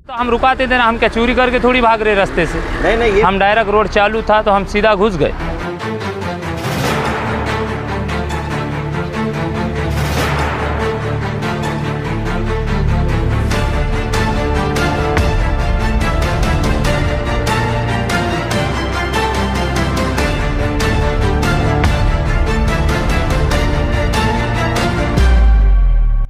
तो हम रुकाते थे ना, हम क्या चोरी करके थोड़ी भाग रहे रास्ते से। नहीं हम डायरेक्ट रोड चालू था तो हम सीधा घुस गए।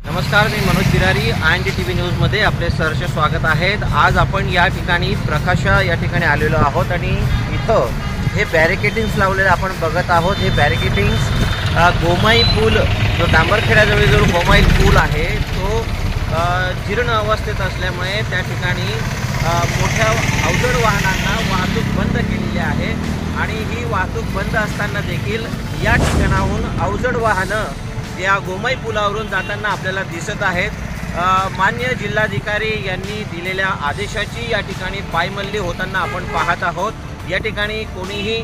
नमस्कार, मी मनोज बिरारी IND-TV न्यूजमध्ये आपले सहर्ष स्वागत आहे। आज आपण या ठिकाणी प्रकाश या ठिकाणी आलेलो आहोत आणि इथं हे बॅरिकेडिंग्स लावलेले आपण बघत आहोत। हे बॅरिकेडिंग्स गोमाई पूल जो डांबरखेड्याजवळ जो गोमाई पूल आहे तो जीर्ण अवस्थेत असल्यामुळे त्या ठिकाणी मोठ्या अवजड वाहनांना वाहतूक बंद केलेली आहे आणि ही वाहतूक बंद असताना देखील या ठिकाणाहून अवजड वाहनं या गोमाई पुलावरून जाताना आपल्याला दिसत आहेत। माननीय जिल्हाधिकारी यांनी दिलेल्या आदेशाची या ठिकाणी पायमल्ली होताना आपण पाहत आहोत। या ठिकाणी कोणीही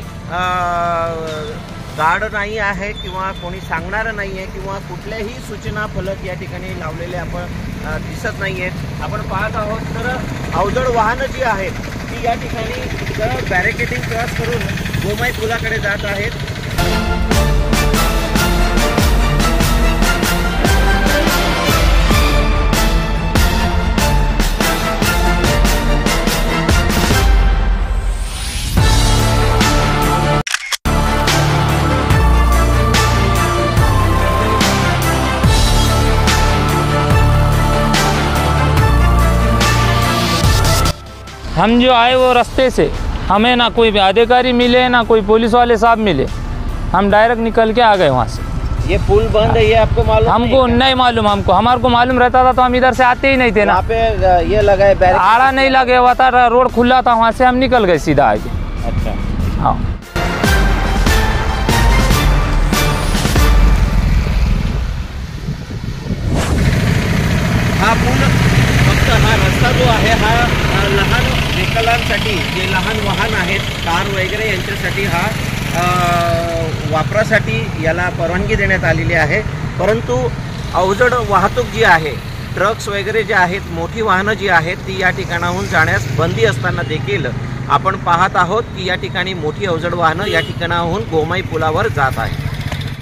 गार्ड नाही आहे किंवा कोणी सांगणारं नाही आहे किंवा कुठल्याही सूचना फलक या ठिकाणी लावलेले आपण दिसत नाही आहेत। आपण पाहत आहोत तर अवजड वाहनं जी आहेत ती या ठिकाणी बॅरिकेडिंग क्रॉस करून गोमाई पुलाकडे जात आहेत। हम जो आए वो रास्ते से, हमें ना कोई अधिकारी मिले ना कोई पुलिस वाले साहब मिले, हम डायरेक्ट निकल के आ गए वहाँ से। ये पुल बंद है, ये आपको मालूम? हमको नहीं मालूम। हमारे को मालूम रहता था तो हम इधर से आते ही नहीं थे ना। वहाँ पे ये लगा है बैरिकेड, आड़ा नहीं लगे हुआ था, रोड खुला था, वहाँ से हम निकल गए सीधा आगे। अच्छा, हाँ। हा पूल फक्त हा रस्ता जो आहे हा लहान व्हेकलांसाठी, जे लहान वाहन आहेत कार वगैरे यांच्यासाठी हा वापरासाठी याला परवानगी देण्यात आलेली आहे। परंतु अवजड वाहतूक जी आहे, ट्रक्स वगैरे जे आहेत, मोठी वाहनं जी आहेत ती या ठिकाणाहून जाण्यास बंदी असताना देखील आपण पाहत आहोत की या ठिकाणी मोठी अवजड वाहनं या ठिकाणाहून गोमाई पुलावर जात आहे।